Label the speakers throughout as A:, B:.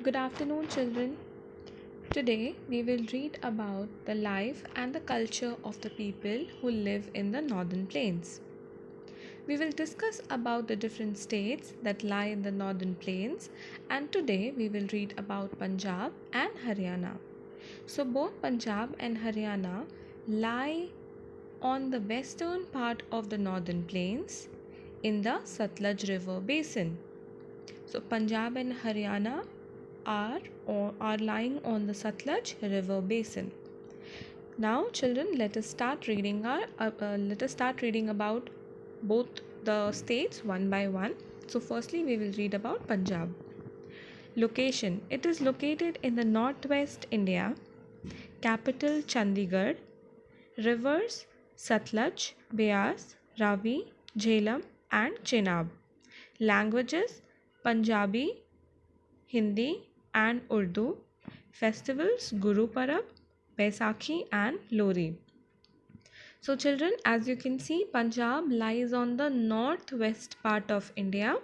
A: Good afternoon, children. Today we will read about the life and the culture of the people who live in the northern plains. We will discuss about the different states that lie in the northern plains, and today we will read about Punjab and Haryana. So both Punjab and Haryana lie on the western part of the northern plains in the Satluj River basin. So Punjab and Haryana are lying on the Satluj River basin. Now, children, let us start reading about both the states one by one. So, firstly, we will read about Punjab. Location: it is located in the northwest India. Capital: Chandigarh. Rivers: Satluj, Beas, Ravi, Jhelum, and Chenab. Languages: Punjabi, Hindi, and Urdu. Festivals: Guru Parab, Baisakhi, and Lori. So, children, as you can see, Punjab lies on the northwest part of India,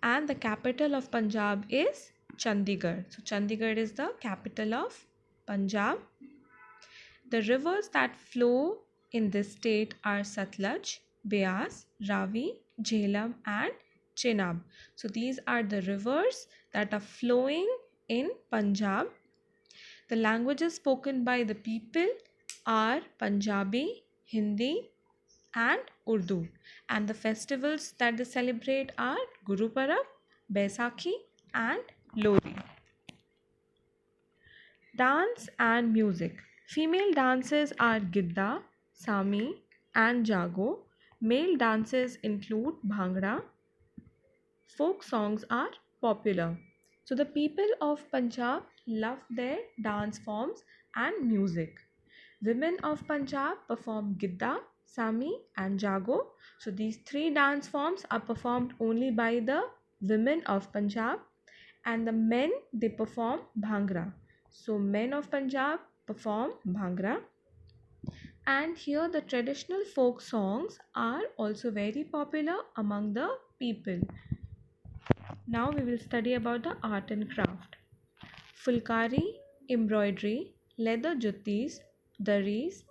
A: and the capital of Punjab is Chandigarh. So, Chandigarh is the capital of Punjab. The rivers that flow in this state are Satluj, Beas, Ravi, Jhelum, and Chenab. So these are the rivers that are flowing in Punjab. The languages spoken by the people are Punjabi, Hindi, and Urdu. And the festivals that they celebrate are Guru Parab, Baisakhi, and Lori. Dance and music. Female dances are Gidda, Sami, and Jago. Male dances include Bhangra. Folk songs are popular. So the people of Punjab love their dance forms and music. Women of Punjab perform Gidda, Sami, and Jago. So these three dance forms are performed only by the women of Punjab, and the men they perform Bhangra. So men of Punjab perform Bhangra, and here the traditional folk songs are also very popular among the people. Now we will study about the art and craft. Fulkari, embroidery, leather juttis, daris,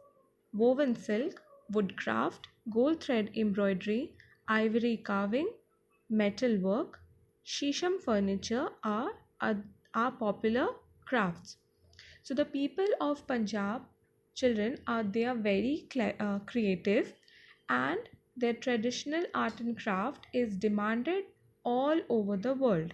A: woven silk, woodcraft, gold thread embroidery, ivory carving, metal work, shisham furniture are popular crafts. So the people of Punjab, children, are very creative, and their traditional art and craft is demanded all over the world.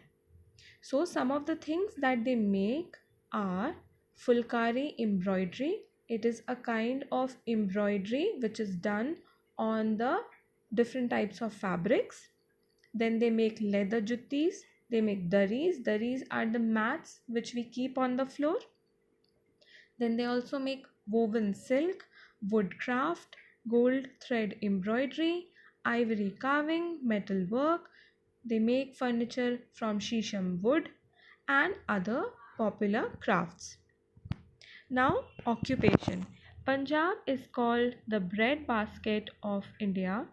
A: So some of the things that they make are Fulkari embroidery. It is a kind of embroidery which is done on the different types of fabrics. Then they make leather juttis. They make daris. Daris are the mats which we keep on the floor. Then they also make woven silk, woodcraft, gold thread embroidery, ivory carving, metal work. They make furniture from shisham wood and other popular crafts. Now, occupation. Punjab is called the breadbasket of India.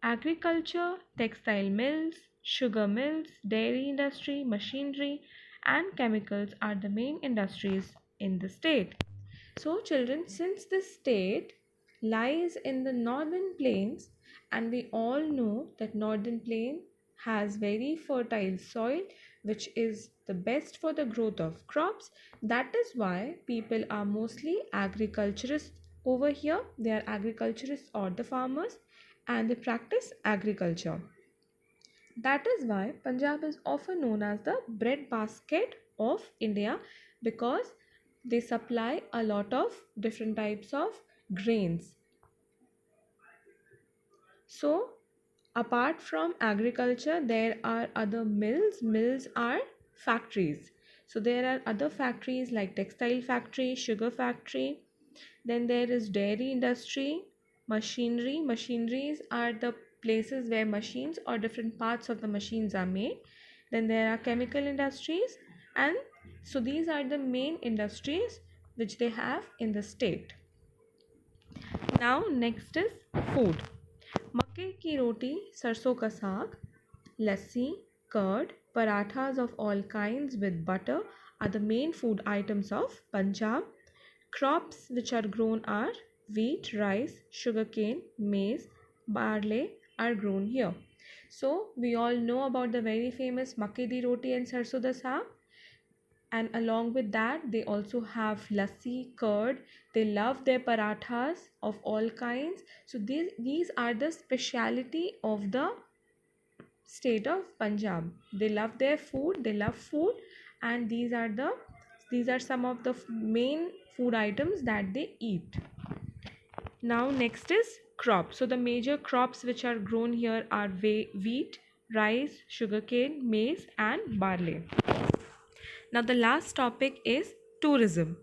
A: Agriculture, textile mills, sugar mills, dairy industry, machinery, and chemicals are the main industries in the state. So, children, since this state lies in the northern plains, and we all know that northern plain has very fertile soil which is the best for the growth of crops, that is why people are mostly agriculturists over here. They are agriculturists or the farmers, and they practice agriculture. That is why Punjab is often known as the breadbasket of India, because they supply a lot of different types of grains. So, apart from agriculture, there are other mills. Mills are factories. So, there are other factories like textile factory, sugar factory. Then there is dairy industry, machinery. Machineries are the places where machines or different parts of the machines are made. Then there are chemical industries, and so these are the main industries which they have in the state. Now next is food. मक्के की रोटी, सरसों का साग, लस्सी, curd, Parathas of all kinds with butter are the main food items of Punjab. Crops which are grown are wheat, rice, sugarcane, maize, barley are grown here. So we all know about the very famous makke di roti and sarson da saag, and along with that they also have lassi, curd. They love their parathas of all kinds. So these are the speciality of the state of Punjab. They love their food, they love food, and these are some of the main food items that they eat. Now next is crops. So the major crops which are grown here are wheat, rice, sugarcane, maize and barley. Now the last topic is tourism.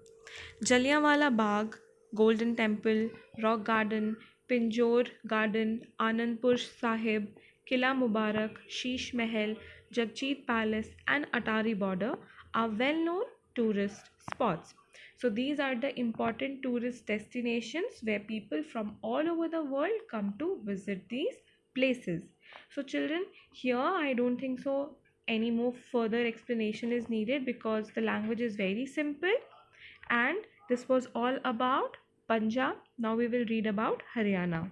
A: Jallianwala Bagh, Golden Temple, Rock Garden, Pinjore Garden, Anandpur Sahib, Kila Mubarak, Sheesh Mahal, Jagjeet Palace and Atari Border are well-known tourist spots. So these are the important tourist destinations where people from all over the world come to visit these places. So children, here I don't think so any more further explanation is needed because the language is very simple, and this was all about Punjab. Now we will read about Haryana.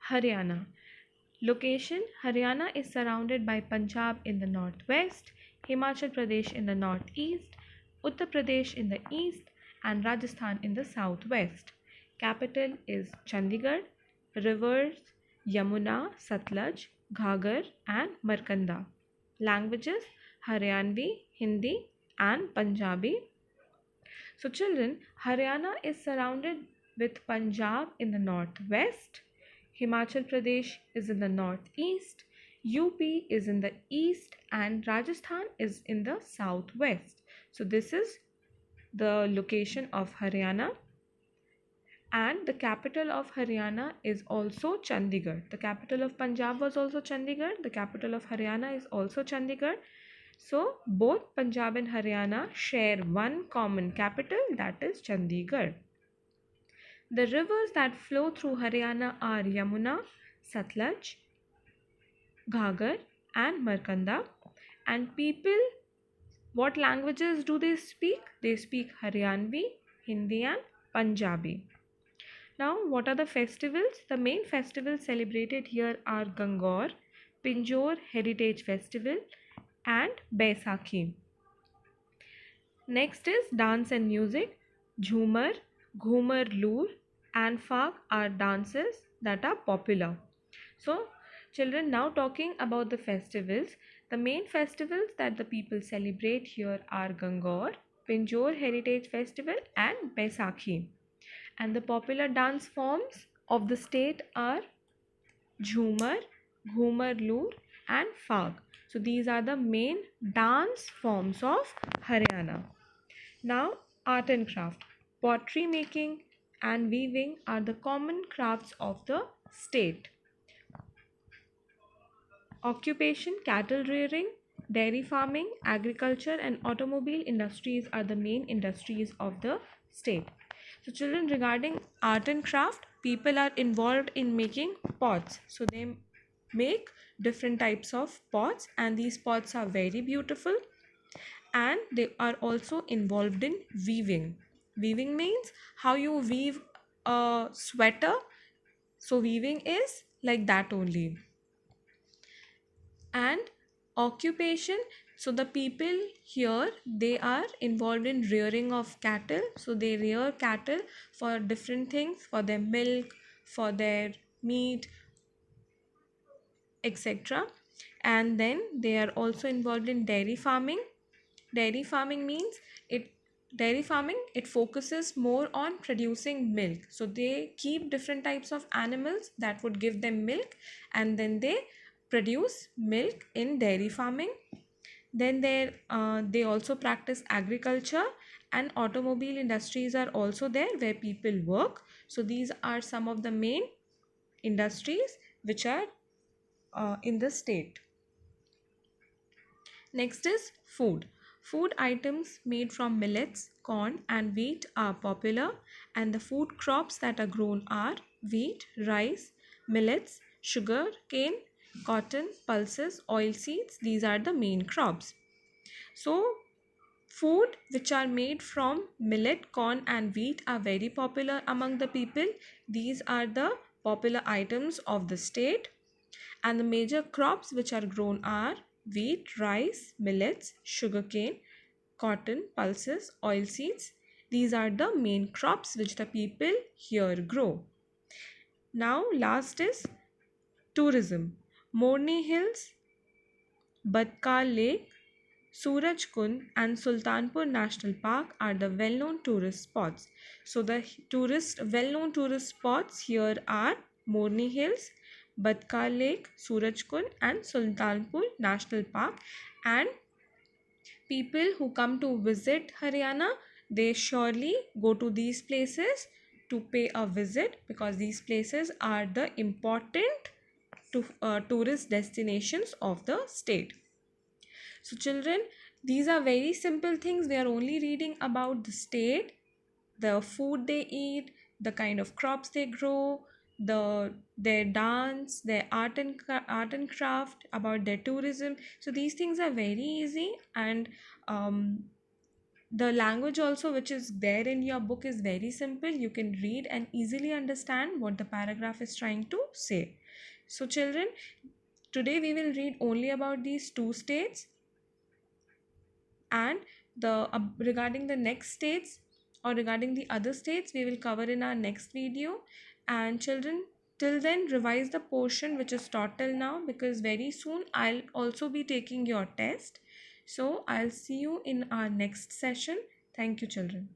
A: Haryana. Location: Haryana is surrounded by Punjab in the northwest, Himachal Pradesh in the northeast, Uttar Pradesh in the east, and Rajasthan in the southwest. Capital is Chandigarh. Rivers: Yamuna, Satluj, Ghaggar, and Markanda. Languages: Haryanvi, Hindi, and Punjabi. So, children, Haryana is surrounded with Punjab in the northwest, Himachal Pradesh is in the northeast, UP is in the east, and Rajasthan is in the southwest. So, this is the location of Haryana, and the capital of Haryana is also Chandigarh. The capital of Punjab was also Chandigarh, the capital of Haryana is also Chandigarh. So both Punjab and Haryana share one common capital, that is Chandigarh. The rivers that flow through Haryana are Yamuna, Satluj, Ghaggar and Markanda. And people, what languages do they speak? They speak Haryanvi, Hindi and Punjabi. Now, what are the festivals? The main festivals celebrated here are Gangor, Pinjore Heritage Festival and Baisakhi. Next is dance and music. Jhumar, Ghumar Loor and Faag are dances that are popular. So, children, now talking about the festivals. The main festivals that the people celebrate here are Gangor, Pinjore Heritage Festival and Baisakhi. And the popular dance forms of the state are Jhumar, Ghumar Loor and Faag. So these are the main dance forms of Haryana. Now, art and craft. Pottery making and weaving are the common crafts of the state. Occupation: cattle rearing, dairy farming, agriculture and automobile industries are the main industries of the state. So children, regarding art and craft, people are involved in making pots. So they make different types of pots and these pots are very beautiful, and they are also involved in weaving. Weaving means how you weave a sweater. So weaving is like that only. And occupation, so the people here, they are involved in rearing of cattle. So they rear cattle for different things, for their milk, for their meat, etc. And then they are also involved in dairy farming. Dairy farming means it focuses more on producing milk. So they keep different types of animals that would give them milk, and then they produce milk in dairy farming. Then they also practice agriculture, and automobile industries are also there where people work. So these are some of the main industries which are in the state. Next is food. Food items made from millets, corn and wheat are popular, and the food crops that are grown are wheat, rice, millets, sugar cane, cotton, pulses, oil seeds. These are the main crops. So food which are made from millet, corn and wheat are very popular among the people. These are the popular items of the state, and the major crops which are grown are wheat, rice, millets, sugarcane, cotton, pulses, oil seeds. These are the main crops which the people here grow. Now last is tourism. Morni Hills, Badkal Lake, Suraj Kund and Sultanpur National Park are the well-known tourist spots. So the well-known tourist spots here are Morni Hills, Badkal Lake, Suraj Kund and Sultanpur National Park. And people who come to visit Haryana, they surely go to these places to pay a visit, because these places are the important tourist destinations of the state. So children, these are very simple things. We are only reading about the state, the food they eat, the kind of crops they grow, their dance, their art and craft, about their tourism. So these things are very easy, and um, the language also which is there in your book is very simple. You can read and easily understand what the paragraph is trying to say. So children, today we will read only about these two states, and the regarding the next states or regarding the other states we will cover in our next video. And children, till then revise the portion which is taught till now, because very soon I'll also be taking your test. So I'll see you in our next session. Thank you children.